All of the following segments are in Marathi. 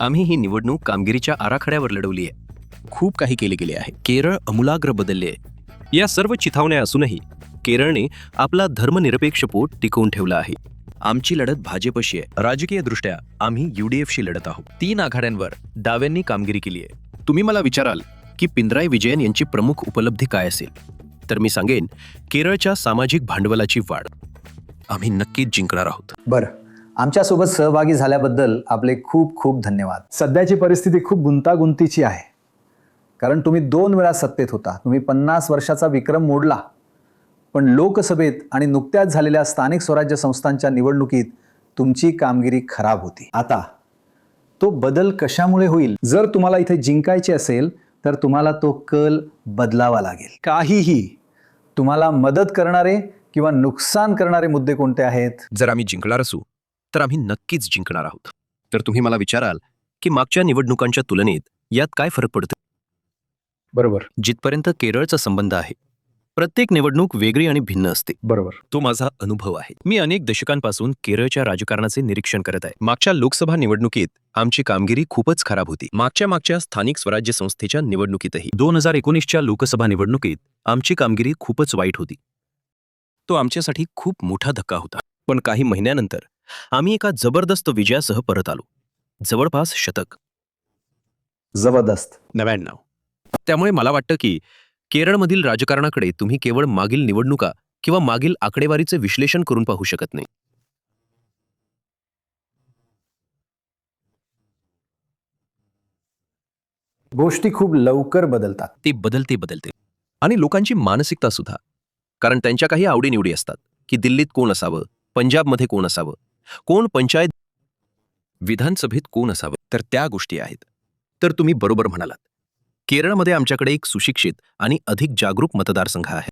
आम्ही ही निवडणूक कामगिरीच्या आराखड्यावर लढवली आहे. खूप काही केले गेले आहे. केरळ अमूलाग्र बदलले आहे. या सर्व चिथावण्या असूनही केरळने आपला धर्मनिरपेक्ष पोट टिकवून ठेवला आहे. आमची लढत भाजपशी आहे. राजकीयदृष्ट्या आम्ही UDFशी लढत आहोत. 3 आघाड्यांवर डाव्यांनी कामगिरी केली आहे. तुम्ही मला विचाराल की पिनराई विजयन यांची प्रमुख उपलब्धी काय असेल, तर मी सांगेन केरळच्या सामाजिक भांडवलाची वाढ. आम्ही नक्कीच जिंकणार आहोत. बरं, आमच्यासोबत सहभागी झाल्याबद्दल आपले खूप खूप धन्यवाद. सध्याची परिस्थिती खूप गुंतागुंतीची आहे, कारण तुम्ही 2 वेळा सत्तेत होता. तुम्ही 50 वर्षाचा विक्रम मोडला, पण लोकसभेत आणि नुकत्याच झालेल्या स्थानिक स्वराज्य संस्थांच्या निवडणुकीत तुमची कामगिरी खराब होती. आता तो बदल कशामुळे होईल? जर तुम्हाला इथे जिंकायचे असेल तर तुम्हाला तो कल बदलावा लागेल. काहीही तुम्हाला मदत करणारे किंवा नुकसान करणारे मुद्दे कोणते आहेत? जर आम्ही जिंकणार असू तर आम्ही नक्कीच जिंकणार आहोत. तर तुम्ही मला विचाराल की मागच्या निवडणुकांच्या तुलनेत यात काय फरक पडतो? बरोबर जिथपर्यंत केरळचा संबंध आहे, प्रत्येक निवडणूक वेगळी आणि भिन्न असते. बरोबर. तो माझा अनुभव आहे. मी अनेक दशकांपासून केरळच्या राजकारणाचे निरीक्षण करत आहे. मागच्या लोकसभा निवडणुकीत आमची कामगिरी खूपच खराब होती. मागच्या स्थानिक स्वराज्य संस्थेच्या निवडणुकीतही 2019च्या लोकसभा निवडणुकीत आमची कामगिरी खूपच वाईट होती. तो आमच्यासाठी खूप मोठा धक्का होता. पण काही महिन्यानंतर आम्ही एका जबरदस्त विजयासह परत आलो. जवळपास शतक. जबरदस्त. 99. त्यामुळे मला वाटतं की केरळमधील राजकारणाकडे तुम्ही केवळ मागील निवडणुका किंवा मागील आकडेवारीचे विश्लेषण करून पाहू शकत नाही. गोष्टी खूप लवकर बदलतात. ते बदलते आणि लोकांची मानसिकता सुद्धा. कारण त्यांच्या काही आवडीनिवडी असतात की दिल्लीत कोण असावं, पंजाबमध्ये कोण असावं, कोण पंचायत विधानसभेत कोण असावं. तर त्या गोष्टी आहेत. तर तुम्ही बरोबर म्हणालात. केरळमध्ये आमच्याकडे एक सुशिक्षित आणि अधिक जागरूक मतदारसंघ आहे.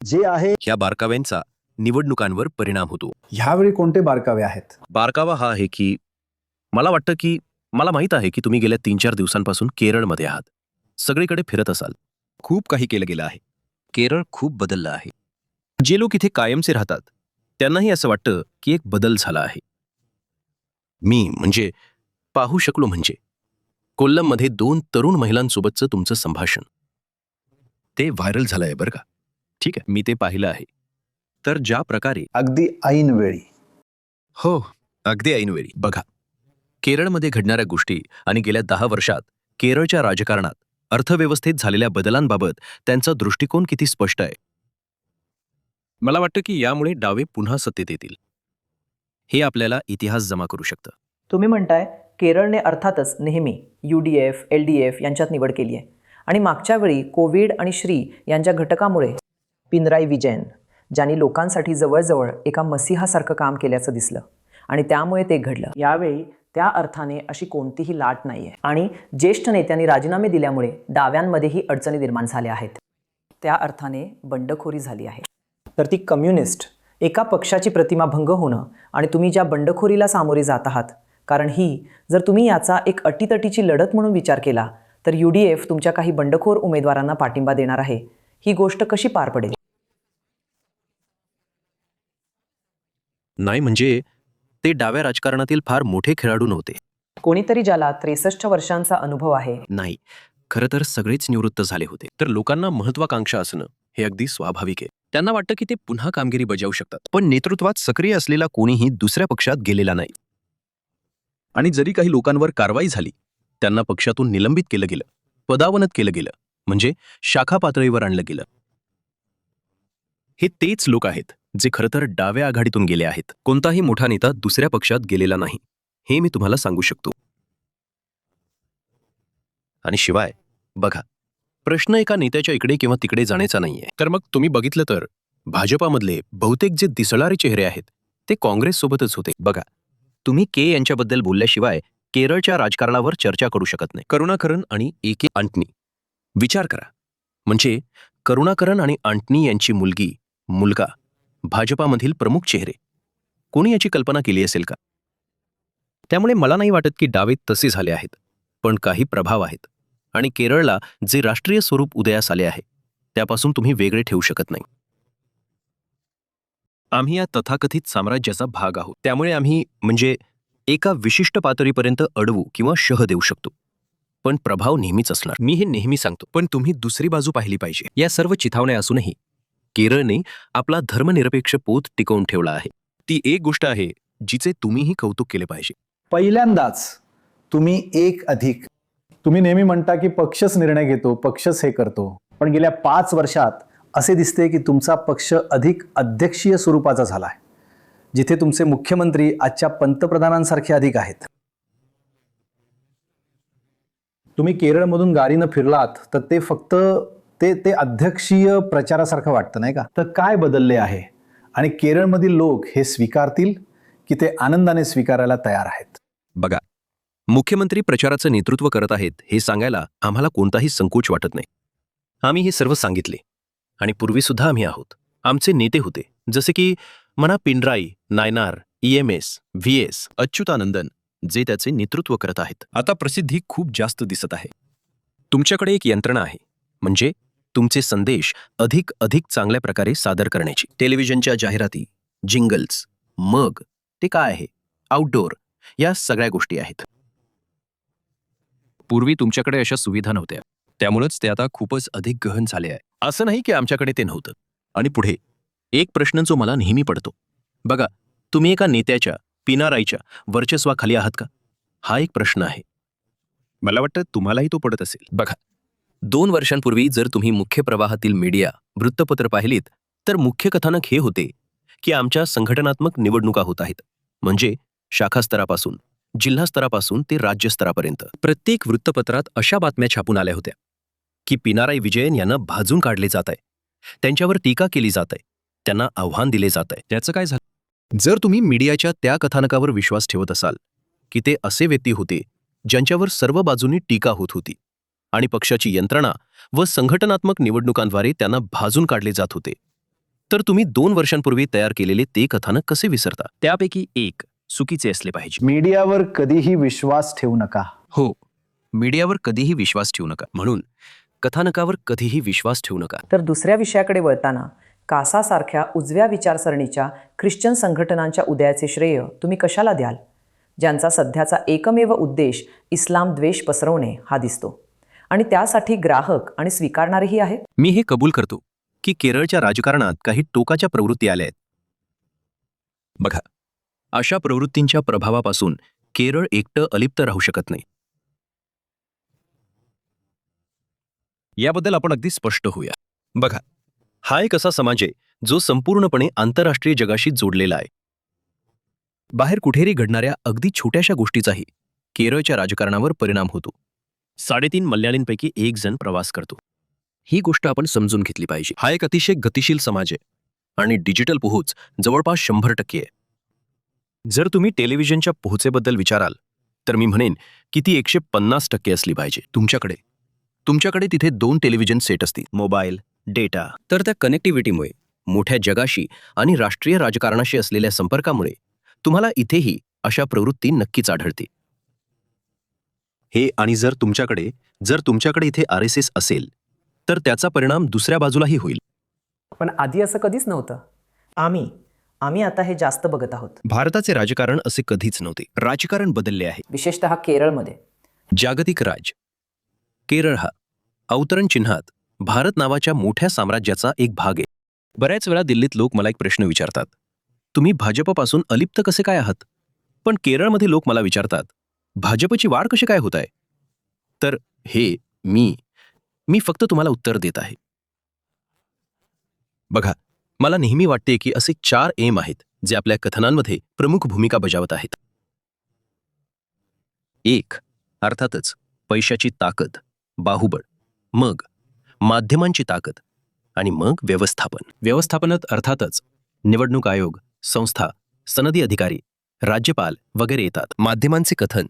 जे आहे ह्या बारकाव्यांचा निवडणुकांवर परिणाम होतो. ह्यावेळी कोणते बारकावे आहेत? बारकावा हा आहे की मला वाटतं की मला माहीत आहे की तुम्ही गेल्या 3-4 दिवसांपासून केरळमध्ये आहात. सगळीकडे फिरत असाल. खूप काही केलं गेलं आहे. केरळ खूप बदललं आहे. जे लोक इथे कायमचे राहतात त्यांनाही असं वाटतं की एक बदल झाला आहे. मी म्हणजे पाहू शकलो म्हणजे कोल्लममध्ये 2 तरुण महिलांसोबतचं तुमचं संभाषण. ते व्हायरल झालंय बरं का. ठीक आहे, मी ते पाहिलं आहे. तर ज्या प्रकारे अगदी ऐनवेळी. हो, अगदी ऐनवेळी. बघा, केरळमध्ये घडणाऱ्या गोष्टी आणि गेल्या 10 वर्षात केरळच्या राजकारणात अर्थव्यवस्थेत झालेल्या बदलांबाबत त्यांचा दृष्टिकोन किती स्पष्ट आहे. मला वाटतं की यामुळे डावे पुन्हा सत्तेत येतील. हे आपल्याला इतिहास जमा करू शकतं. तुम्ही म्हणताय केरळने अर्थातच नेहमी UDF, LDF यांच्यात निवड केली आहे आणि मागच्या वेळी कोविड आणि श्री यांच्या घटकामुळे पिनराई विजयन ज्यांनी लोकांसाठी जवळजवळ एका मसीहासारखं काम केल्याचं दिसलं आणि त्यामुळे ते घडलं. यावेळी त्या अर्थाने अशी कोणतीही लाट नाही आहे आणि ज्येष्ठ नेत्यांनी राजीनामे दिल्यामुळे डाव्यांमध्येही अडचणी निर्माण झाल्या आहेत. त्या अर्थाने बंडखोरी झाली आहे. तर ती कम्युनिस्ट एका पक्षाची प्रतिमा भंग होणं आणि तुम्ही ज्या बंडखोरीला सामोरे जात आहात, कारण जर तुम्ही याचा एक अटीतटीची लढत म्हणून विचार केला तर UDF तुमच्या काही बंडखोर उमेदवारांना पाठिंबा देणार आहे. ही गोष्ट कशी पार पडेल? नाही म्हणजे ते डाव्या राजकारणातील फार मोठे खेळाडू नव्हते. कोणीतरी ज्याला 63 वर्षांचा अनुभव आहे. नाही, खरं तर सगळेच निवृत्त झाले होते. तर लोकांना महत्वाकांक्षा असणं हे अगदी स्वाभाविक आहे. त्यांना वाटतं की ते पुन्हा कामगिरी बजावू शकतात. पण नेतृत्वात सक्रिय असलेला कोणीही दुसऱ्या पक्षात गेलेला नाही. आणि जरी काही लोकांवर कारवाई झाली, त्यांना पक्षातून निलंबित केलं गेलं, पदावनत केलं गेलं, म्हणजे शाखा पातळीवर आणलं गेलं. हे तेच लोक आहेत जे खरं तर डाव्या आघाडीतून गेले आहेत. कोणताही मोठा नेता दुसऱ्या पक्षात गेलेला नाही, हे मी तुम्हाला सांगू शकतो. आणि शिवाय बघा, प्रश्न एका नेत्याच्या इकडे किंवा तिकडे जाण्याचा नाहीये. तर मग तुम्ही बघितलं तर भाजपामधले बहुतेक जे दिसणारे चेहरे आहेत ते काँग्रेससोबतच होते. बघा, तुम्ही के यांच्याबद्दल बोलल्याशिवाय केरळच्या राजकारणावर चर्चा करू शकत नाही. करुणाकरन आणि AK आंटनी, विचार करा. म्हणजे करुणाकरन आणि आंटनी यांची मुलगा भाजपामधील प्रमुख चेहरे. कोणी याची कल्पना केली असेल का? त्यामुळे मला नाही वाटत की डावे तसे झाले आहेत, पण काही प्रभाव आहेत. आणि केरळला जे राष्ट्रीय स्वरूप उदयास आले आहे त्यापासून तुम्ही वेगळे ठेवू शकत नाही. आम्ही या तथाकथित साम्राज्याचा भाग आहोत. त्यामुळे आम्ही म्हणजे एका विशिष्ट पातळीपर्यंत अडवू किंवा शह देऊ शकतो, पण प्रभाव नेहमीच असणार. मी हे नेहमी सांगतो, पण तुम्ही दुसरी बाजू पाहिली पाहिजे. या सर्व चिथावण्या असूनही केरळने आपला धर्मनिरपेक्ष पोत टिकवून ठेवला आहे. ती एक गोष्ट आहे जिचे तुम्हीही कौतुक केले पाहिजे. पहिल्यांदाच तुम्ही तुम्ही नेहमी म्हणता की पक्षच निर्णय घेतो, पक्षच हे करतो, पण गेल्या 5 वर्षात असे दिसते की तुमचा पक्ष अधिक अध्यक्षीय स्वरूपाचा झाला आहे, जिथे तुमचे मुख्यमंत्री आजच्या पंतप्रधानांसारखे अधिक आहेत. तुम्ही केरळमधून गाडीनं फिरलात तर ते फक्त ते अध्यक्षीय प्रचारासारखं वाटतं, नाही का? तर काय बदलले आहे आणि केरळमधील लोक हे स्वीकारतील की ते आनंदाने स्वीकारायला तयार आहेत? बघा, मुख्यमंत्री प्रचाराचं नेतृत्व करत आहेत हे सांगायला आम्हाला कोणताही संकोच वाटत नाही. आम्ही हे सर्व सांगितले आणि पूर्वीसुद्धा आम्ही आहोत. आमचे नेते होते, जसे की म्हणा पिनराई, नायनार, EMS, VS, अच्युतानंदन, जे त्याचे नेतृत्व करत आहेत. आता प्रसिद्धी खूप जास्त दिसत आहे. तुमच्याकडे एक यंत्रणा आहे, म्हणजे तुमचे संदेश अधिक चांगल्या प्रकारे सादर करण्याची. टेलिव्हिजनच्या जाहिराती, जिंगल्स, मग ते काय आहे, आउटडोअर, या सगळ्या गोष्टी आहेत. पूर्वी तुमच्याकडे अशा सुविधा नव्हत्या, त्यामुळेच ते आता खूपच अधिक गहन झाले आहे. असं नाही की आमच्याकडे ते नव्हतं. आणि पुढे एक प्रश्न जो मला नेहमी पडतो, बघा, तुम्ही एका नेत्याच्या, पिनाराईच्या वर्चस्वाखाली आहात का? हा एक प्रश्न आहे. मला वाटतं तुम्हालाही तो पडत असेल. बघा, 2 वर्षांपूर्वी जर तुम्ही मुख्य प्रवाहातील मीडिया, वृत्तपत्र पाहिलीत, तर मुख्य कथानक हे होते की आमच्या संघटनात्मक निवडणुका होत आहेत. म्हणजे शाखा स्तरापासून, जिल्हा स्तरापासून ते राज्य स्तरापर्यंत प्रत्येक वृत्तपत्रात अशा बातम्या छापून आल्या होत्या की पिनाराई विजयन यांना भाजून काढले जात आहे, त्यांच्यावर टीका केली जात आहे, त्यांना आव्हान दिले जात आहे. त्याचं काय झालं? जर तुम्ही मीडियाच्या त्या कथानकावर विश्वास ठेवत असाल की ते असे व्यक्ती होते ज्यांच्यावर सर्व बाजूंनी टीका होत होती आणि पक्षाची यंत्रणा व संघटनात्मक निवडणुकांद्वारे त्यांना भाजून काढले जात होते, तर तुम्ही 2 वर्षांपूर्वी तयार केलेले ते कथानक कसे विसरता? त्यापैकी एक चुकीचे असले पाहिजे. मीडियावर कधीही विश्वास ठेवू नका. हो, मीडियावर कधीही विश्वास ठेवू नका. म्हणून कथानकावर कधीही विश्वास ठेवू नका. तर दुसऱ्या विषयाकडे वळताना कासासारख्या उजव्या विचारसरणीच्या ख्रिश्चन संघटनांच्या उदयाचे श्रेय तुम्ही कशाला द्याल, ज्यांचा सध्याचा एकमेव उद्देश इस्लाम द्वेष पसरवणे हा दिसतो आणि त्यासाठी ग्राहक आणि स्वीकारणारेही आहेत? मी हे कबूल करतो की केरळच्या राजकारणात काही टोकाच्या प्रवृत्ती आल्या आहेत. बघा, अशा प्रवृत्तींच्या प्रभावापासून केरळ एकटं अलिप्त राहू शकत नाही. याबद्दल आपण अगदी स्पष्ट होऊया. बघा, हा एक असा समाज आहे जो संपूर्णपणे आंतरराष्ट्रीय जगाशी जोडलेला आहे. बाहेर कुठेही घडणाऱ्या अगदी छोट्याशा गोष्टीचाही केरळच्या राजकारणावर परिणाम होतो. 3.5 मल्याळींपैकी 1 जण प्रवास करतो. ही गोष्ट आपण समजून घेतली पाहिजे. हा एक अतिशय गतिशील समाज आहे आणि डिजिटल पोहोच जवळपास 100% आहे. जर तुम्ही टेलिव्हिजनच्या पोहोचेबद्दल विचाराल तर मी म्हणेन की ती 150% असली पाहिजे. तुमच्याकडे तिथे 2 टेलिव्हिजन सेट असतील, मोबाईल, डेटा. तर त्या कनेक्टिव्हिटीमुळे, मोठ्या जगाशी आणि राष्ट्रीय राजकारणाशी असलेल्या संपर्कामुळे तुम्हाला इथेही अशा प्रवृत्ती नक्कीच आढळतील. हे आणि जर तुमच्याकडे इथे RSS असेल तर त्याचा परिणाम दुसऱ्या बाजूलाही होईल. पण आधी असं कधीच नव्हतं. आम्ही आता हे जास्त बघत आहोत. भारताचे राजकारण असे कधीच नव्हते. राजकारण बदलले आहे, विशेषतः केरळमध्ये. जागतिक राज. केरळ हा अवतरण चिन्हात भारत नावाच्या मोठ्या साम्राज्याचा एक भाग आहे. बऱ्याच वेळा दिल्लीत लोक मला एक प्रश्न विचारतात, तुम्ही भाजपपासून अलिप्त कसे काय आहात? पण केरळमध्ये लोक मला विचारतात, भाजपची वाढ कशी काय होत आहे? तर हे मी फक्त तुम्हाला उत्तर देत आहे. बघा, मला नेहमी वाटते की असे 4 एम आहेत जे आपल्या कथनांमध्ये प्रमुख भूमिका बजावत आहेत. 1. अर्थातच पैशाची ताकद, बाहुबळ. मग माध्यमांची ताकद आणि मग व्यवस्थापनात अर्थातच निवडणूक आयोग, संस्था, सनदी अधिकारी, राज्यपाल वगैरे येतात. माध्यमांचे कथन.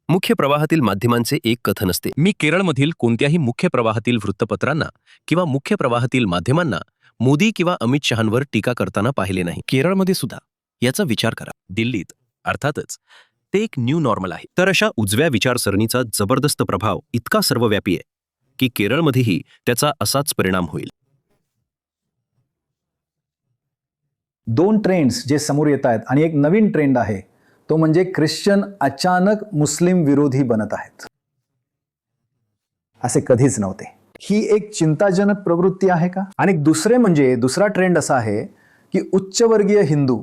मुख्य प्रवाहातील माध्यमांचे एक कथन असते. मी केरळमधील कोणत्याही मुख्य प्रवाहातील वृत्तपत्रांना किंवा मुख्य प्रवाहातील माध्यमांना मोदी किंवा अमित शहांवर टीका करताना पाहिले नाही. केरळमध्ये सुद्धा याचा विचार करा. दिल्लीत अर्थातच ते एक न्यू नॉर्मल आहे. तर अशा उजव्या विचारसरणीचा जबरदस्त प्रभाव इतका सर्वव्यापी आहे की केरळमध्येही त्याचा असाच परिणाम होईल. 2 ट्रेंड्स जे समोर येत आहेत आणि एक नवीन ट्रेंड आहे तो म्हणजे ख्रिश्चन अचानक मुस्लिम विरोधी बनत आहेत. असे कधीच नव्हते. ही एक चिंताजनक प्रवृत्ती आहे का? आणि दुसरा ट्रेंड असा आहे की उच्चवर्गीय हिंदू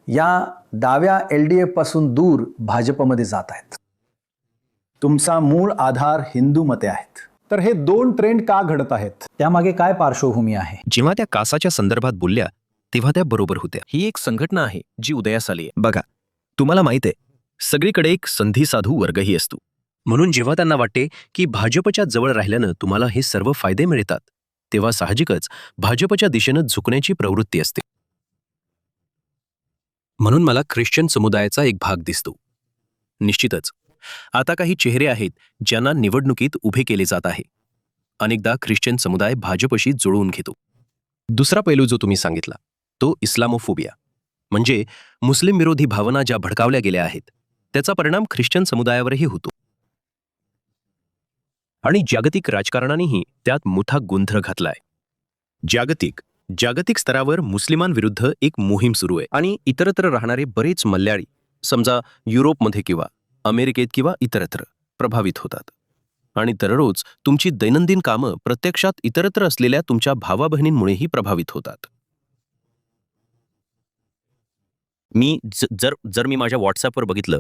या डाव्या LDF पासून दूर भाजपमध्ये जात आहेत. तुमचा मूळ आधार हिंदू मते आहेत. तर हे दोन ट्रेंड का घडत आहेत? त्यामागे काय पार्श्वभूमी आहे? जेव्हा त्या कासाच्या संदर्भात बोलल्या तेव्हा त्या बरोबर होत्या. ही एक संघटना आहे जी उदयास आली आहे. बघा, तुम्हाला माहित आहे, सगळीकडे एक संधी साधू वर्गही असतो. म्हणून जेव्हा त्यांना वाटते की भाजपच्या जवळ राहिल्यानं तुम्हाला हे सर्व फायदे मिळतात, तेव्हा साहजिकच भाजपच्या दिशेनं झुकण्याची प्रवृत्ती असते. म्हणून मला ख्रिश्चन समुदायाचा एक भाग दिसतो. निश्चितच आता काही चेहरे आहेत ज्यांना निवडणुकीत उभे केले जात आहे. अनेकदा ख्रिश्चन समुदाय भाजपशी जुळवून घेतो. दुसरा पैलू जो तुम्ही सांगितला तो इस्लामोफोबिया, म्हणजे मुस्लिम विरोधी भावना ज्या भडकावल्या गेल्या आहेत त्याचा परिणाम ख्रिश्चन समुदायावरही होतो. आणि जागतिक राजकारणानेही त्यात मोठा गोंधळ घातलाय. जागतिक स्तरावर मुस्लिमांविरुद्ध एक मोहीम सुरू आहे आणि इतरत्र राहणारे बरेच मल्याळी, समजा युरोपमध्ये किंवा अमेरिकेत किंवा इतरत्र, प्रभावित होतात. आणि दररोज तुमची दैनंदिन कामं प्रत्यक्षात इतरत्र असलेल्या तुमच्या भावाबहिणींमुळेही प्रभावित होतात. जर मी माझ्या व्हॉट्सॲपवर बघितलं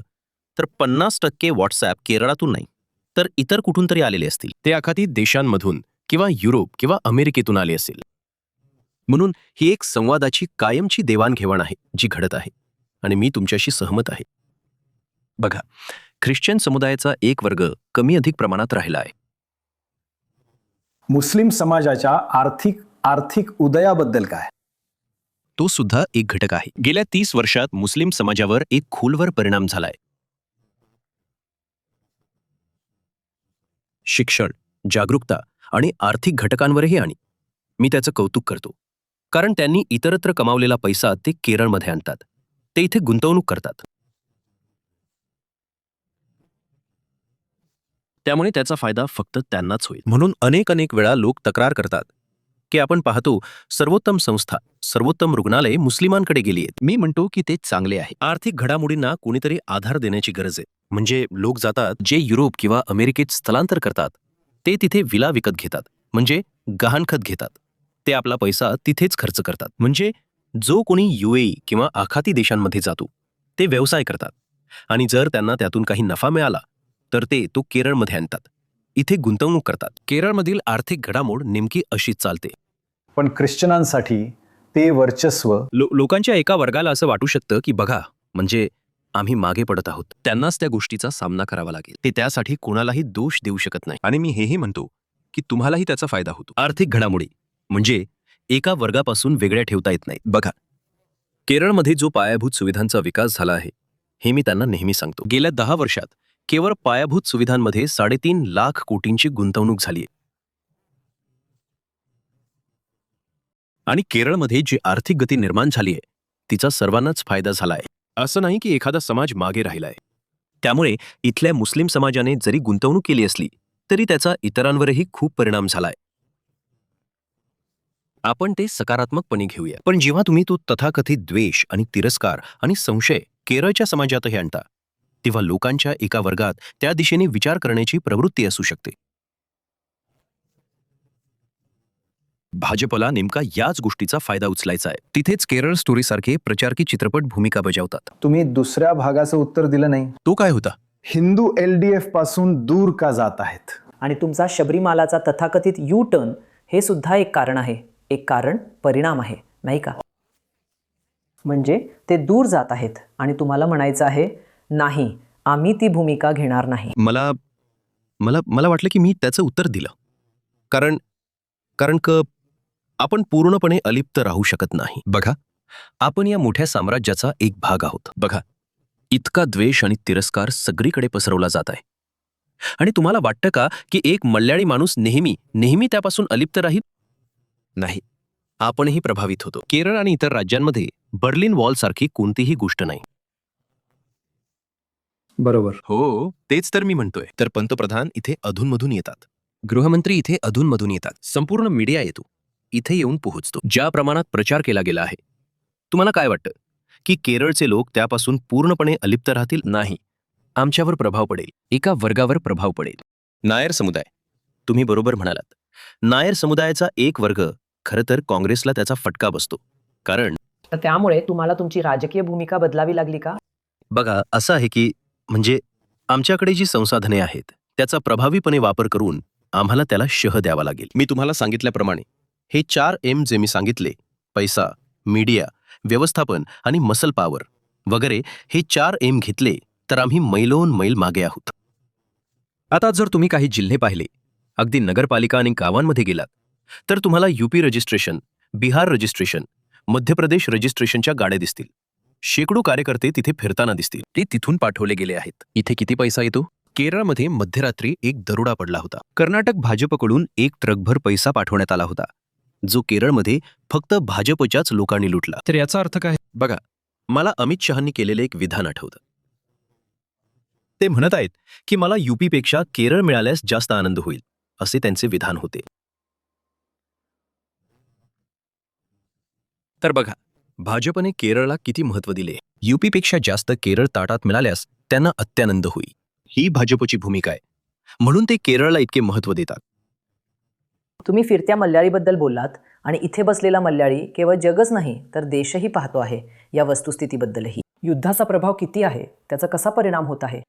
तर 50% व्हॉट्सॲप केरळातून नाही तर इतर कुठून तरी आलेले असतील. ते एखादी देशांमधून किंवा युरोप किंवा अमेरिकेतून आले असेल. म्हणून ही एक संवादाची कायमची देवाणघेवाण आहे जी घडत आहे आणि मी तुमच्याशी सहमत आहे. बघा, ख्रिश्चन समुदायाचा एक वर्ग कमी अधिक प्रमाणात राहिला आहे. मुस्लिम समाजाच्या आर्थिक उदयाबद्दल काय? तो सुद्धा एक घटक आहे. गेल्या 30 वर्षात मुस्लिम समाजावर एक खोलवर परिणाम झालाय. शिक्षण, जागरूकता आणि आर्थिक घटकांवरही. आणि मी त्याचं कौतुक करतो, कारण त्यांनी इतरत्र कमावलेला पैसा ते केरळमध्ये आणतात, ते इथे गुंतवणूक करतात. त्यामुळे त्याचा फायदा फक्त त्यांनाच होईल. म्हणून अनेक वेळा लोक तक्रार करतात की आपण पाहतो सर्वोत्तम संस्था, सर्वोत्तम रुग्णालय मुस्लिमांकडे गेली आहेत. मी म्हणतो की ते चांगले आहे. आर्थिक घडामोडींना कोणीतरी आधार देण्याची गरज आहे. म्हणजे लोक जातात, जे युरोप किंवा अमेरिकेत स्थलांतर करतात ते तिथे विला विकत घेतात, म्हणजे गहाणखत घेतात. ते आपला पैसा तिथेच खर्च करतात. म्हणजे जो कोणी UAE किंवा आखाती देशांमध्ये जातो ते व्यवसाय करतात आणि जर त्यांना त्यातून काही नफा मिळाला तर ते तो केरळमध्ये आणतात, इथे गुंतवणूक करतात. केरळमधील आर्थिक घडामोड नेमकी अशीच चालते. पण ख्रिश्चनांसाठी ते वर्चस्व लोकांच्या एका वर्गाला असं वाटू शकतं की बघा, म्हणजे आम्ही मागे पडत आहोत. त्यांनाच त्या गोष्टीचा सामना करावा लागेल. ते त्यासाठी कोणालाही दोष देऊ शकत नाही. आणि मी हेही म्हणतो की तुम्हालाही त्याचा फायदा होतो. आर्थिक घडामोडी म्हणजे एका वर्गापासून वेगळ्या ठेवता येत नाही. बघा, केरळमध्ये जो पायाभूत सुविधांचा विकास झाला आहे हे मी त्यांना नेहमी सांगतो. गेल्या 10 वर्षात केवळ पायाभूत सुविधांमध्ये 3.5 लाख कोटींची गुंतवणूक झाली आहे. आणि केरळमध्ये जी आर्थिक गती निर्माण झाली आहे तिचा सर्वांनाच फायदा झाला आहे. असं नाही की एखादा समाज मागे राहिलाय. त्यामुळे इथल्या मुस्लिम समाजाने जरी गुंतवणूक केली असली तरी त्याचा इतरांवरही खूप परिणाम झालाय. आपण ते सकारात्मकपणे घेऊया. पण जेव्हा तुम्ही तो तथाकथित द्वेष आणि तिरस्कार आणि संशय केरळच्या समाजातही आणता तेव्हा लोकांच्या एका वर्गात त्या दिशेने विचार करण्याची प्रवृत्ती असू शकते. भाजपला नेमका याच गोष्टीचा फायदा उचलायचा आहे. तिथेच केरळ स्टोरीसारखे प्रचारकी चित्रपट भूमिका बजावतात. तुम्ही दुसऱ्या भागाचं उत्तर दिलं नाही. तो काय होता? हिंदू LDF पासून दूर का जात आहेत? आणि तुमचा शबरीमालाचा तथाकथित U-टर्न हे सुद्धा एक कारण आहे. एक कारण परिणाम आहे, नाही का? म्हणजे ते दूर जात आहेत आणि तुम्हाला म्हणायचं आहे, नाही, आम्ही ती भूमिका घेणार नाही. मला वाटलं की मी त्याचं उत्तर दिलं. कारण आपण पूर्णपणे अलिप्त राहू शकत नाही. बघा, आपण या मोठ्या साम्राज्याचा एक भाग आहोत. बघा, इतका द्वेष आणि तिरस्कार सगळीकडे पसरवला जात आहे. आणि तुम्हाला वाटतं का की एक मल्याळी माणूस नेहमी त्यापासून अलिप्त राहील? नाही, आपणही प्रभावित होतो. केरळ आणि इतर राज्यांमध्ये बर्लिन वॉल सारखी कोणतीही गोष्ट नाही. बरोबर. हो, तेच तर मी म्हणतोय. तर पंतप्रधान इथे अधूनमधून येतात, गृहमंत्री इथे अधूनमधून येतात, संपूर्ण मीडिया येतो, इथे येऊन पोहोचतो. ज्या प्रमाणात प्रचार केला गेला आहे, तुम्हाला काय वाटतं की केरळचे लोक त्यापासून पूर्णपणे अलिप्त राहतील? नाही. आमच्यावर प्रभाव पडेल, एका वर्गावर प्रभाव पडेल. नायर समुदाय. तुम्ही बरोबर म्हणालात. नायर समुदायाचा एक वर्ग खरं तर काँग्रेसला त्याचा फटका बसतो. कारण तर त्यामुळे तुम्हाला तुमची राजकीय भूमिका बदलावी लागली का? बघा, असं आहे की म्हणजे आमच्याकडे जी संसाधने आहेत त्याचा प्रभावीपणे वापर करून आम्हाला त्याला शह द्यावा लागेल. मी तुम्हाला सांगितल्याप्रमाणे हे 4M जे मी सांगितले, पैसा, मीडिया, व्यवस्थापन आणि मसल पॉवर वगैरे, हे 4M घेतले तर आम्ही मैलोन मैल मागे आहोत. आता जर तुम्ही काही जिल्हे पाहिले, अगदी नगरपालिका आणि गावांमध्ये गेलात, तर तुम्हाला UP registration, Bihar registration, Madhya Pradesh रजिस्ट्रेशनच्या गाड्या दिसतील. शेकडो कार्यकर्ते तिथे फिरताना दिसतील. ते तिथून पाठवले गेले आहेत. इथे किती पैसा येतो? केरळमध्ये मध्यरात्री एक दरोडा पडला होता. कर्नाटक भाजपकडून एक ट्रकभर पैसा पाठवण्यात आला होता, जो केरळमध्ये फक्त भाजपच्याच लोकांनी लुटला. तर याचा अर्थ काय? बघा, मला अमित शहांनी केलेले एक विधान आठवतं. ते म्हणत आहेत की मला UPपेक्षा केरळ मिळाल्यास जास्त आनंद होईल, असे त्यांचे विधान होते. तर बघा, भाजपने केरळला किती महत्त्व दिले. UPपेक्षा जास्त केरळ ताटात मिळाल्यास त्यांना अत्यानंद होईल. ही भाजपची भूमिका आहे. म्हणून ते केरळला इतके महत्त्व देतात. तुम्ही फिरत्या मल्ल्याळीबद्दल बोललात आणि इथे बसलेला मल्ल्याळी केवळ जगच नाही तर देशही पाहतो आहे. या वस्तुस्थितीबद्दलही युद्धाचा प्रभाव किती आहे, त्याचा कसा परिणाम होत आहे?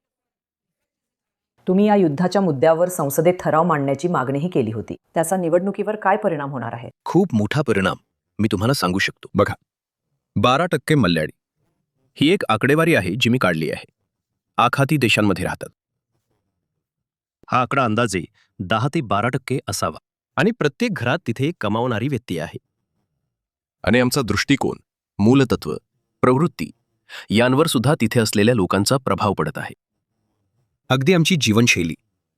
तुम्ही या युद्धाच्या मुद्द्यावर संसदेत ठराव मांडण्याची मागणीही केली होती. त्याचा निवडणुकीवर काय परिणाम होणार आहे? खूप मोठा परिणाम मी तुम्हाला सांगू शकतो. बघा, 12% मल्याळी ही एक आकडेवारी आहे जी मी काढली आहे. आखाती देशांमध्ये राहतात. हा आकडा अंदाजे 10 ते 12% असावा. आणि प्रत्येक घरात तिथे एक कमावणारी व्यक्ती आहे. आणि आमचा दृष्टिकोन, मूलतत्व, प्रवृत्ती यांवर सुद्धा तिथे असलेल्या लोकांचा प्रभाव पडत आहे. अगदी आमची जीवनशैली,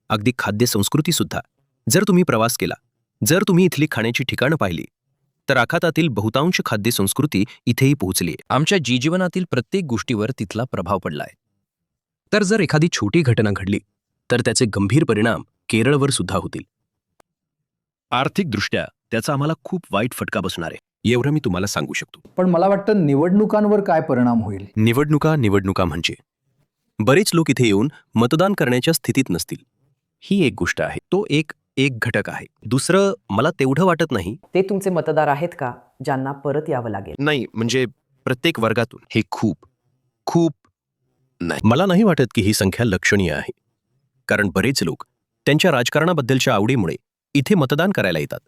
अगदी खाद्य संस्कृती सुद्धा. जर तुम्ही प्रवास केला, जर तुम्ही इथली खाण्याची ठिकाणं पाहिली, तर आखातातील बहुतांश खाद्य संस्कृती इथेही पोहोचली आहे. आमच्या जीवनातील प्रत्येक गोष्टीवर तिथला प्रभाव पडला आहे. तर जर एखादी छोटी घटना घडली तर त्याचे गंभीर परिणाम केरळवर सुद्धा होतील. आर्थिकदृष्ट्या त्याचा आम्हाला खूप वाईट फटका बसणार आहे, एवढं मी तुम्हाला सांगू शकतो. पण मला वाटतं निवडणुकांवर काय परिणाम होईल? निवडणुका म्हणजे बरेच लोक इथे येऊन मतदान करण्याच्या स्थितीत नसतील. ही एक गोष्ट आहे. तो एक घटक आहे. दुसरं, मला तेवढं वाटत नाही. ते तुमचे मतदार आहेत का ज्यांना परत यावं लागेल? नाही, म्हणजे प्रत्येक वर्गातून हे खूप नाही. मला नाही वाटत की ही संख्या लक्षणीय आहे. कारण बरेच लोक त्यांच्या राजकारणाबद्दलच्या आवडीमुळे इथे मतदान करायला येतात.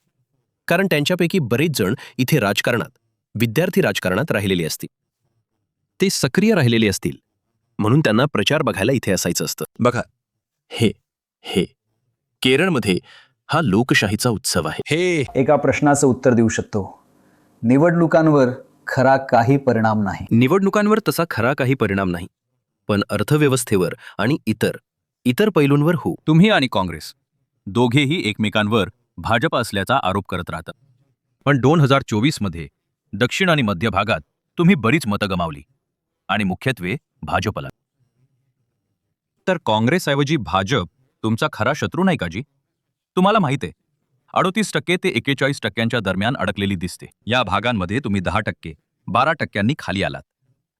कारण त्यांच्यापैकी बरेच जण इथे राजकारणात, विद्यार्थी राजकारणात राहिलेले असतील. ते सक्रिय राहिलेले असतील, म्हणून त्यांना प्रचार बघायला इथे असायचं असतं. बघा, हे केरळमध्ये हा लोकशाहीचा उत्सव आहे. हे एका प्रश्नाचं उत्तर देऊ शकतो. निवडणुकांवर खरा काही परिणाम नाही. निवडणुकांवर तसा खरा काही परिणाम नाही, पण अर्थव्यवस्थेवर आणि इतर पैलूंवर हो. तुम्ही आणि काँग्रेस दोघेही एकमेकांवर भाजप असल्याचा आरोप करत राहतात. पण 2024 मध्ये दक्षिण आणि मध्य भागात तुम्ही बरीच मतं गमावली आणि मुख्यत्वे भाजपला. तर काँग्रेसऐवजी भाजप तुमचा खरा शत्रू नाही का जी? तुम्हाला माहिती आहे, 38% ते 41% दरम्यान अडकलेली दिसते. या भागांमध्ये तुम्ही 10%, 12% खाली आलात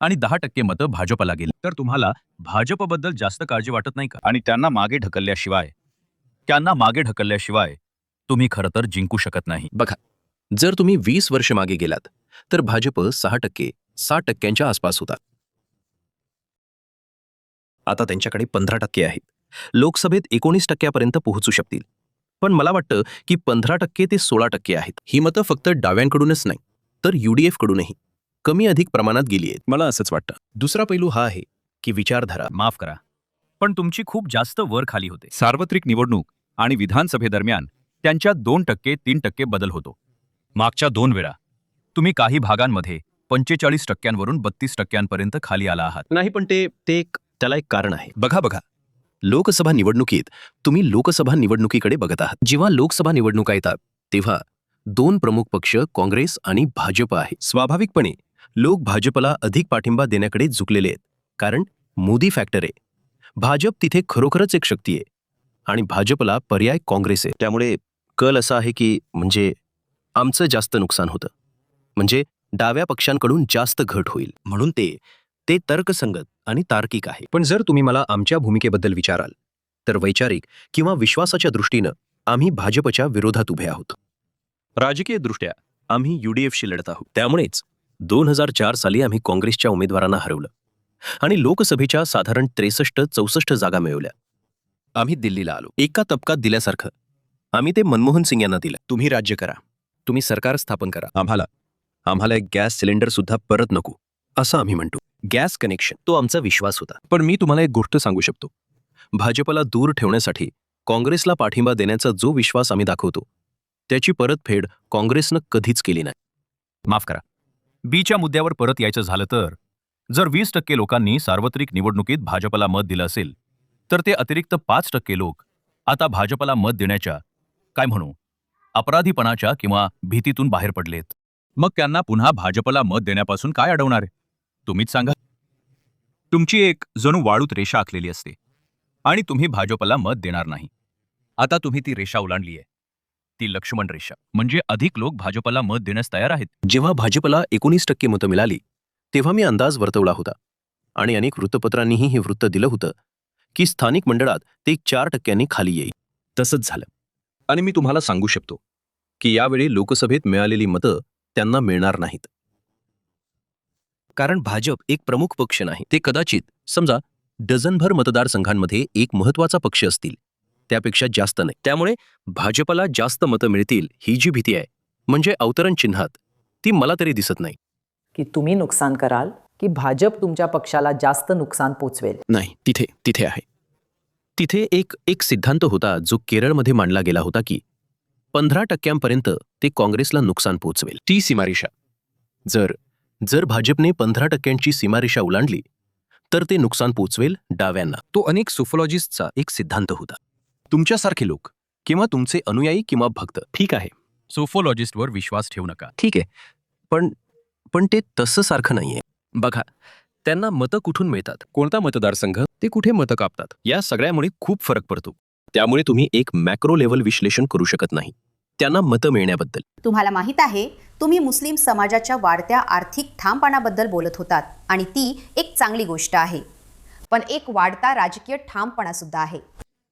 आणि 10% मतं भाजपला गेली. तर तुम्हाला भाजपबद्दल जास्त काळजी वाटत नाही का? आणि त्यांना मागे ढकलल्याशिवाय तुम्ही खरं तर जिंकू शकत नाही. बघा, जर तुम्ही 20 वर्ष मागे गेलात तर भाजप 6%, 60% आसपास होता. आता त्यांच्याकडे 15% आहेत. लोकसभेत 19% पोहोचू शकतील. पण मला वाटतं की 15% ते 16% आहेत. ही मतं फक्त डाव्यांकडूनच नाही तर UDF कडूनही कमी अधिक प्रमाणात गेली आहेत. मला असंच वाटतं. दुसरा पैलू हा आहे की विचारधारा. माफ करा, पण तुमची खूप जास्त वर खाली होते. सार्वत्रिक निवडणूक आणि विधानसभेदरम्यान त्यांच्यात 2%, 3% बदल होतो. मागच्या 2 वेळा तुम्ही काही भागांमध्ये 45% वरून 32% खाली आला आहात. नाही, पण त्याला एक कारण आहे. बघा, लोकसभा निवडणुकीत तुम्ही लोकसभा निवडणुकीकडे बघत आहात. जेव्हा लोकसभा निवडणुका येतात तेव्हा 2 प्रमुख पक्ष काँग्रेस आणि भाजप आहे. स्वाभाविकपणे लोक भाजपला अधिक पाठिंबा देण्याकडे झुकलेले आहेत, कारण मोदी फॅक्टर आहे. भाजप तिथे खरोखरच एक शक्ती आहे आणि भाजपला पर्याय काँग्रेस आहे. त्यामुळे कल असा आहे की म्हणजे आमचं जास्त नुकसान होतं. म्हणजे डाव्या पक्षांकडून जास्त घट होईल. म्हणून ते तर्कसंगत आणि तार्किक आहे. पण जर तुम्ही मला आमच्या भूमिकेबद्दल विचाराल तर वैचारिक किंवा विश्वासाच्या दृष्टीनं आम्ही भाजपच्या विरोधात उभे आहोत. राजकीय दृष्ट्या आम्ही UDFशी लढत आहोत. त्यामुळेच 2004 साली आम्ही काँग्रेसच्या उमेदवारांना हरवलं आणि लोकसभेच्या साधारण 63-64 जागा मिळवल्या. आम्ही दिल्लीला आलो. एका तबकात दिल्यासारखं आम्ही ते मनमोहन सिंग यांना दिलं. तुम्ही राज्य करा, तुम्ही सरकार स्थापन करा, आम्हाला एक गॅस सिलेंडर सुद्धा परत नको, असं आम्ही म्हणतो. गॅस कनेक्शन तो आमचा विश्वास होता. पण मी तुम्हाला एक गोष्ट सांगू शकतो. भाजपला दूर ठेवण्यासाठी काँग्रेसला पाठिंबा देण्याचा जो विश्वास आम्ही दाखवतो त्याची परतफेड काँग्रेसनं कधीच केली नाही. माफ करा, बीच्या मुद्द्यावर परत यायचं झालं तर जर 20% लोकांनी सार्वत्रिक निवडणुकीत भाजपला मत दिलं असेल तर ते अतिरिक्त 5% लोक आता भाजपला मत देण्याच्या काय म्हणू अपराधीपणाच्या किंवा भीतीतून बाहेर पडलेत. मग त्यांना पुन्हा भाजपला मत देण्यापासून काय अडवणार आहे? तुम्हीच सांगा. तुमची एक जणू वाळूत रेषा आखलेली असते आणि तुम्ही भाजपला मत देणार नाही. आता तुम्ही ती रेषा ओलांडली आहे, ती लक्ष्मण रेषा. म्हणजे अधिक लोक भाजपला मत देण्यास तयार आहेत. जेव्हा भाजपला 19% मतं मिळाली तेव्हा मी अंदाज वर्तवला होता आणि अनेक वृत्तपत्रांनीही हे वृत्त दिलं होतं की स्थानिक मंडळात ते 4% खाली येईल. तसंच झालं. आणि मी तुम्हाला सांगू शकतो की यावेळी लोकसभेत मिळालेली मतं त्यांना मिळणार नाहीत. कारण भाजप एक प्रमुख पक्ष नाही. ते कदाचित समजा डझनभर मतदारसंघांमध्ये एक महत्त्वाचा पक्ष असतील, त्यापेक्षा जास्त नाही. त्यामुळे भाजपला जास्त मतं मिळतील ही जी भीती आहे म्हणजे अवतरण चिन्हात, ती मला तरी दिसत नाही. की तुम्ही नुकसान कराल की भाजप तुमच्या पक्षाला जास्त नुकसान पोचवेल? नाही, तिथे आहे. तिथे एक सिद्धांत होता जो केरळमध्ये मांडला गेला होता की 15% ते काँग्रेसला नुकसान पोचवेल. ती सीमारेषा जर भाजपने 15% सीमारेषा ओलांडली तर ते नुकसान पोचवेल डाव्यांना. तो अनेक सोफोलॉजिस्टचा एक सिद्धांत होता. तुमच्यासारखे लोक किंवा तुमचे अनुयायी किंवा भक्त, ठीक आहे, सोफोलॉजिस्टवर विश्वास ठेवू नका. ठीक आहे, पण ते तसं सारखं नाहीये. बघा, त्यांना मतं कुठून मिळतात, कोणता मतदारसंघ, ते कुठे मतं कापतात, या सगळ्यामुळे खूप फरक पडतो. त्यामुळे तुम्ही एक मॅक्रो लेव्हल विश्लेषण करू शकत नाही त्यांना मतं मिळण्याबद्दल. तुम्हाला माहित आहे, तुम्ही मुस्लिम समाजाच्या वाढत्या आर्थिक ठामपणाबद्दल बोलत होतात आणि ती एक चांगली गोष्ट आहे. पण एक वाढता राजकीय ठामपणा सुद्धा आहे.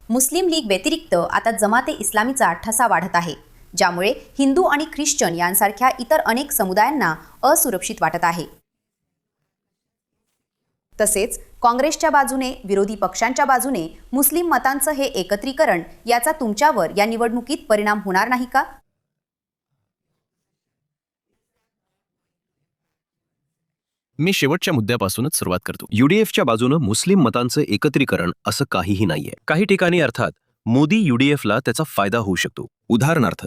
मुस्लिम लीग व्यतिरिक्त आता जमाते इस्लामीचा ठसा वाढत आहे, ज्यामुळे हिंदू आणि ख्रिश्चन यांसारख्या इतर अनेक समुदायांना असुरक्षित वाटत आहे. तसेच काँग्रेसच्या बाजूने, विरोधी पक्षांच्या बाजूने मुस्लिम मतांचं हे एकत्रीकरण याचा तुमच्यावर या निवडणुकीत परिणाम होणार नाही का? मी शेवटच्या मुद्द्यापासूनच सुरुवात करतो. UDFच्या बाजूनं मुस्लिम मतांचं एकत्रीकरण असं काहीही नाहीये. काही ठिकाणी अर्थात मोदी UDFला त्याचा फायदा होऊ शकतो. उदाहरणार्थ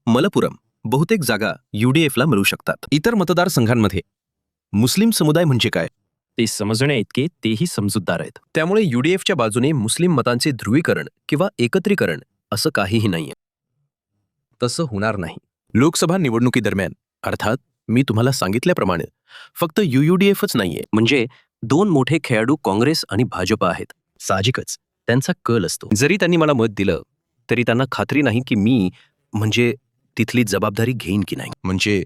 मलपुरम, बहुतेक जागा UDFला मिळू शकतात. इतर मतदारसंघांमध्ये मुस्लिम समुदाय म्हणजे काय ते समजण्याइतके तेही समजूतदार आहेत. त्यामुळे UDFच्या बाजूने मुस्लिम मतांचे ध्रुवीकरण किंवा एकत्रीकरण असं काहीही नाहीये. तसं होणार नाही. लोकसभा निवडणुकीदरम्यान अर्थात मी तुम्हाला सांगितल्याप्रमाणे फक्त UDFच नाहीये, म्हणजे दोन मोठे खेळाडू काँग्रेस आणि भाजप आहेत. साहजिकच त्यांचा कल असतो. जरी त्यांनी मला मत दिलं तरी त्यांना खात्री नाही की मी म्हणजे तिथली जबाबदारी घेईन की नाही. म्हणजे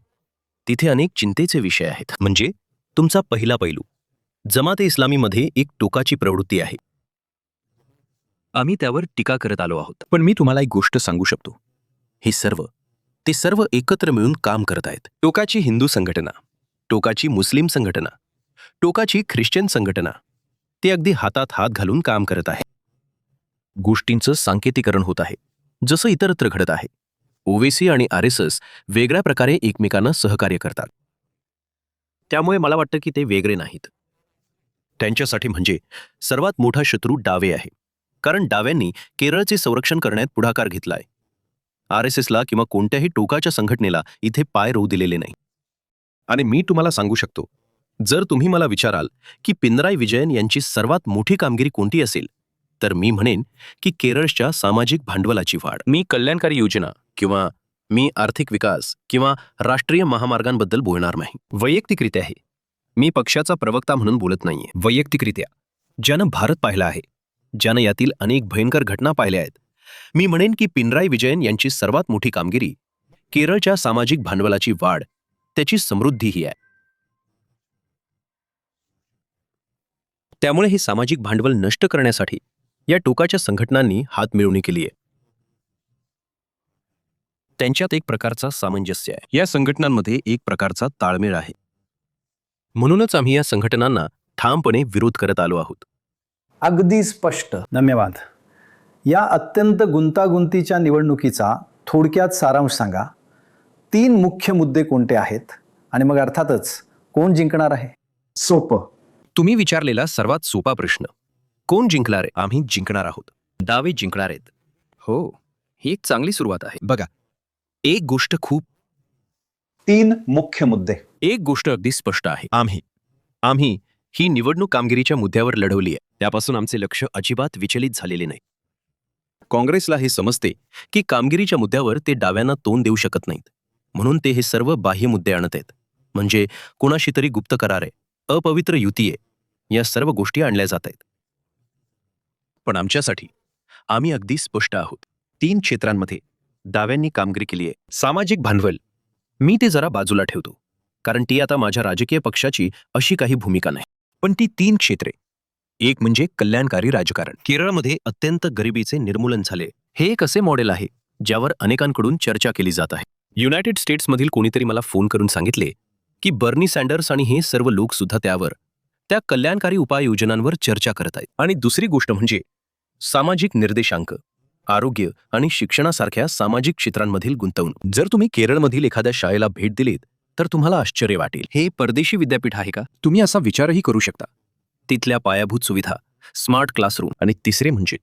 तिथे अनेक चिंतेचे विषय आहेत. म्हणजे तुमचा पहिला पैलू, जमाते इस्लामीमध्ये एक टोकाची प्रवृत्ती आहे. आम्ही त्यावर टीका करत आलो आहोत. पण मी तुम्हाला एक गोष्ट सांगू शकतो, ते सर्व एकत्र मिळून काम करत आहेत. टोकाची हिंदू संघटना, टोकाची मुस्लिम संघटना, टोकाची ख्रिश्चन संघटना, ते अगदी हातात हात घालून काम करत आहे. गोष्टींचं सांकेतीकरण होत आहे, जसं इतरत्र घडत आहे. ओवेसी आणि RSS वेगळ्या प्रकारे एकमेकांना सहकार्य करतात. त्यामुळे मला वाटतं की ते वेगळे नाहीत. त्यांच्यासाठी म्हणजे सर्वात मोठा शत्रू डावे आहे, कारण डाव्यांनी केरळचे संरक्षण करण्यात पुढाकार घेतलाय. RSSला किंवा कोणत्याही टोकाच्या संघटनेला इथे पाय रोवू दिलेले नाही. आणि मी तुम्हाला सांगू शकतो, जर तुम्ही मला विचाराल की पिनराई विजयन यांची सर्वात मोठी कामगिरी कोणती असेल, तर मी म्हणेन की केरळच्या सामाजिक भांडवलाची वाढ. मी कल्याणकारी योजना किंवा मी आर्थिक विकास किंवा राष्ट्रीय महामार्गांबद्दल बोलणार नाही. वैयक्तिकरित्या आहे, मी पक्षाचा प्रवक्ता म्हणून बोलत नाहीये. वैयक्तिकरित्या ज्यानं भारत पाहिला आहे, ज्यानं यातील अनेक भयंकर घटना पाहिल्या आहेत, मी म्हणेन की पिनराई विजयन यांची सर्वात मोठी कामगिरी केरळच्या सामाजिक भांडवलाची वाढ त्याची समृद्धीही आहे. त्यामुळे हे सामाजिक भांडवल नष्ट करण्यासाठी या टोकाच्या संघटनांनी हातमिळवणी केली आहे. त्यांच्यात एक प्रकारचा सामंजस्य आहे. या संघटनांमध्ये एक प्रकारचा ताळमेळ आहे. म्हणूनच आम्ही या संघटनांना ठामपणे विरोध करत आलो आहोत. अगदी स्पष्ट. धन्यवाद. या अत्यंत गुंतागुंतीच्या निवडणुकीचा थोडक्यात सारांश सांगा. 3 मुख्य मुद्दे कोणते आहेत आणि मग अर्थातच कोण जिंकणार आहे? सोपं. तुम्ही विचारलेला सर्वात सोपा प्रश्न, कोण जिंकणार आहे? आम्ही जिंकणार आहोत. दावे जिंकणार आहेत. हो, ही एक चांगली सुरुवात आहे. बघा, एक गोष्ट खूप 3 मुख्य मुद्दे. एक गोष्ट अगदी स्पष्ट आहे. आम्ही ही निवडणूक कामगिरीच्या मुद्द्यावर लढवली आहे. त्यापासून आमचे लक्ष अजिबात विचलित झालेले नाही. काँग्रेसला हे समजते की कामगिरीच्या मुद्द्यावर ते डाव्यांना तोंड देऊ शकत नाहीत, म्हणून ते हे सर्व बाह्य मुद्दे आणत आहेत. म्हणजे कोणाशी तरी गुप्त करार आहे, अपवित्र युती आहे, या सर्व गोष्टी आणल्या जात आहेत. पण आमच्यासाठी आम्ही अगदी स्पष्ट आहोत. 3 क्षेत्रांमध्ये डाव्यांनी कामगिरी केली आहे. सामाजिक भांडवल, मी ते जरा बाजूला ठेवतो, कारण ती आता माझ्या राजकीय पक्षाची अशी काही भूमिका नाही. पण ती 3 क्षेत्रे, एक म्हणजे कल्याणकारी राजकारण. केरळमध्ये अत्यंत गरिबीचे निर्मूलन झाले. हे एक असे मॉडेल आहे ज्यावर अनेकांकडून चर्चा केली जात आहे. युनायटेड स्टेट्समधील कोणीतरी मला फोन करून सांगितले की बर्नी सँडर्स आणि हे सर्व लोक सुद्धा त्या कल्याणकारी उपाययोजनांवर चर्चा करत आहेत. आणि दुसरी गोष्ट म्हणजे सामाजिक निर्देशांक, आरोग्य आणि शिक्षणासारख्या सामाजिक क्षेत्रांमधील गुंतवणूक. जर तुम्ही केरळमधील एखाद्या शाळेला भेट दिलीत तर तुम्हाला आश्चर्य वाटेल. हे परदेशी विद्यापीठ आहे का? तुम्ही असा विचारही करू शकता. तिथल्या पायाभूत सुविधा, स्मार्ट क्लासरूम आणि तिसरे म्हणजे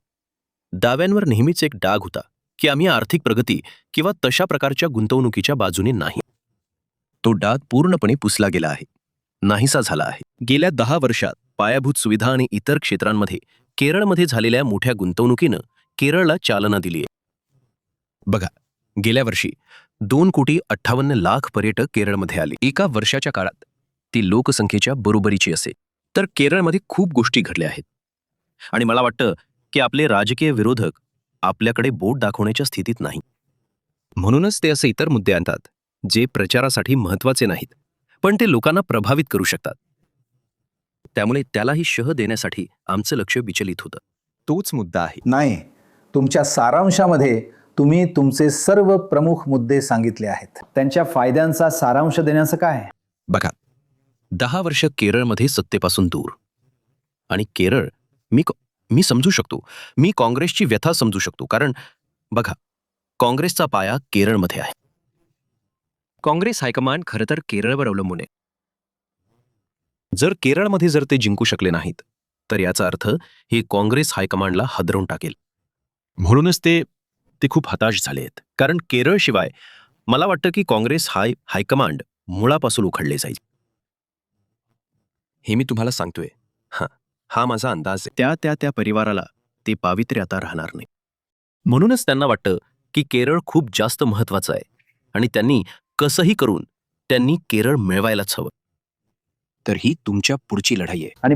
डाव्यांवर नेहमीच एक डाग होता की आम्ही आर्थिक प्रगती किंवा तशा प्रकारच्या गुंतवणुकीच्या बाजूने नाही. तो डाग पूर्णपणे पुसला गेला आहे, नाहीसा झाला आहे. गेल्या 10 वर्षात पायाभूत सुविधा आणि इतर क्षेत्रांमध्ये केरळमध्ये झालेल्या मोठ्या गुंतवणुकीनं केरळला चालना दिली आहे. बघा, गेल्या वर्षी 2,58,00,000 पर्यटक केरळमध्ये आले. एका वर्षाच्या काळात ती लोकसंख्येच्या बरोबरीची असेल. तर केरळमध्ये खूप गोष्टी घडल्या आहेत. आणि मला वाटतं की आपले राजकीय विरोधक आपल्याकडे बोट दाखवण्याच्या स्थितीत नाही. म्हणूनच ते असे इतर मुद्दे आणतात जे प्रचारासाठी महत्त्वाचे नाहीत, पण ते लोकांना प्रभावित करू शकतात. त्यामुळे त्यालाही शह देण्यासाठी आमचं लक्ष विचलित होतं. तोच मुद्दा आहे. नाही, तुमच्या सारांशामध्ये तुम्ही तुमचे सर्व प्रमुख मुद्दे सांगितले आहेत. त्यांच्या फायद्यांचा सारांश देण्याचं काय? बघा, 10 वर्ष केरळमध्ये सत्तेपासून दूर. आणि केरळ, मी समजू शकतो, मी काँग्रेसची व्यथा समजू शकतो, कारण बघा, काँग्रेसचा पाया केरळमध्ये आहे. काँग्रेस हायकमांड खरं तर केरळवर अवलंबून आहे. जर केरळमध्ये जर ते जिंकू शकले नाहीत तर याचा अर्थ हे काँग्रेस हायकमांडला हादरवून टाकेल. म्हणूनच ते खूप हताश झाले आहेत. कारण केरळशिवाय मला वाटतं की काँग्रेस हायकमांड मुळापासून उखडले जाईल. हे मी तुम्हाला सांगतोय. हा माझा अंदाज आहे. त्या परिवाराला ते पावित्र्य आता राहणार नाही. म्हणूनच त्यांना वाटतं की केरळ खूप जास्त महत्वाचं आहे आणि त्यांनी कसंही करून त्यांनी केरळ मिळवायलाच हवं. तर ही तुमच्या पुढची लढाई आहे. आणि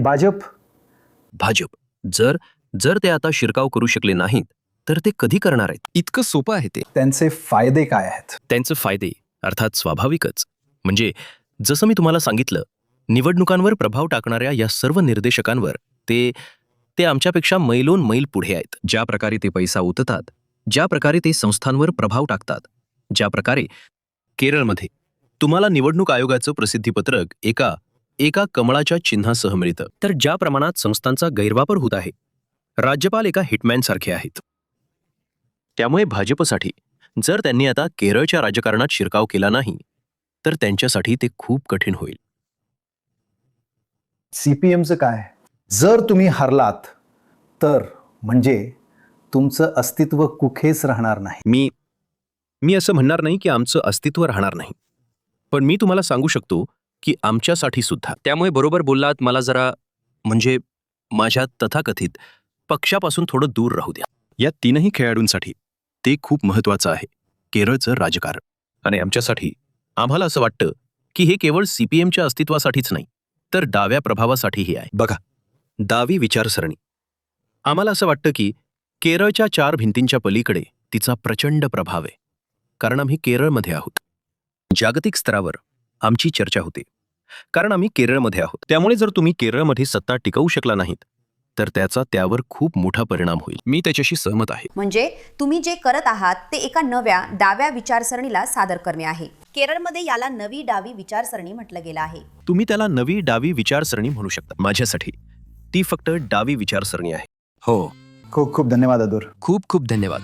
भाजप जर ते आता शिरकाव करू शकले नाहीत तर ते कधी करणार आहेत? इतकं सोपं आहे ते. त्यांचे फायदे काय आहेत? त्यांचे फायदे अर्थात स्वाभाविकच. म्हणजे जसं मी तुम्हाला सांगितलं, निवडणुकांवर प्रभाव टाकणाऱ्या या सर्व निर्देशकांवर ते आमच्यापेक्षा मैलोन मैल पुढे आहेत. ज्या प्रकारे ते पैसा ओततात, ज्या प्रकारे ते संस्थांवर प्रभाव टाकतात, ज्या प्रकारे केरळमध्ये तुम्हाला निवडणूक आयोगाचं प्रसिद्धीपत्रक एका कमळाच्या चिन्हासह मिळतं, तर ज्या प्रमाणात संस्थांचा गैरवापर होत आहे, राज्यपाल एका हिटमॅनसारखे आहेत. त्यामुळे भाजपसाठी जर त्यांनी आता केरळच्या राजकारणात शिरकाव केला नाही तर त्यांच्यासाठी ते खूप कठीण होईल. CPMचं काय? जर तुम्ही हरलात तर म्हणजे तुमचं अस्तित्व कुठेच राहणार नाही. मी असं म्हणणार नाही की आमचं अस्तित्व राहणार नाही, पण मी तुम्हाला सांगू शकतो की आमच्यासाठी सुद्धा. त्यामुळे बरोबर बोललात. मला जरा म्हणजे माझ्या तथाकथित पक्षापासून थोडं दूर राहू द्या. या 3ही खेळाडूंसाठी ते खूप महत्वाचं आहे, केरळचं राजकारण. आणि आमच्यासाठी आम्हाला असं वाटतं की हे केवळ CPMच्या अस्तित्वासाठीच नाही तर डाव्या प्रभावासाठीही आहे. बघा, डावी विचारसरणी, आम्हाला असं वाटतं की केरळच्या 4 भिंतींच्या पलीकडे तिचा प्रचंड प्रभाव आहे, कारण आम्ही केरळमध्ये आहोत. जागतिक स्तरावर आमची चर्चा होते. कारण आम्ही केरळमध्ये आहोत. त्यामुळे जर तुम्ही केरळमध्ये सत्ता टिकवू शकला नाहीत तर त्याचा त्यावर खूप मोठा परिणाम होईल. मी त्याच्याशी सहमत आहे. म्हणजे तुम्ही जे करत आहात ते एका नव्या डाव्या विचारसरणीला सादर करणे आहे. केरळमध्ये याला नवी डावी विचारसरणी म्हटलं गेलं आहे. तुम्ही त्याला नवी डावी विचारसरणी म्हणू शकता. माझ्यासाठी ती फक्त डावी विचारसरणी आहे. हो, खूप खूप धन्यवाद अदूर. खूप खूप धन्यवाद.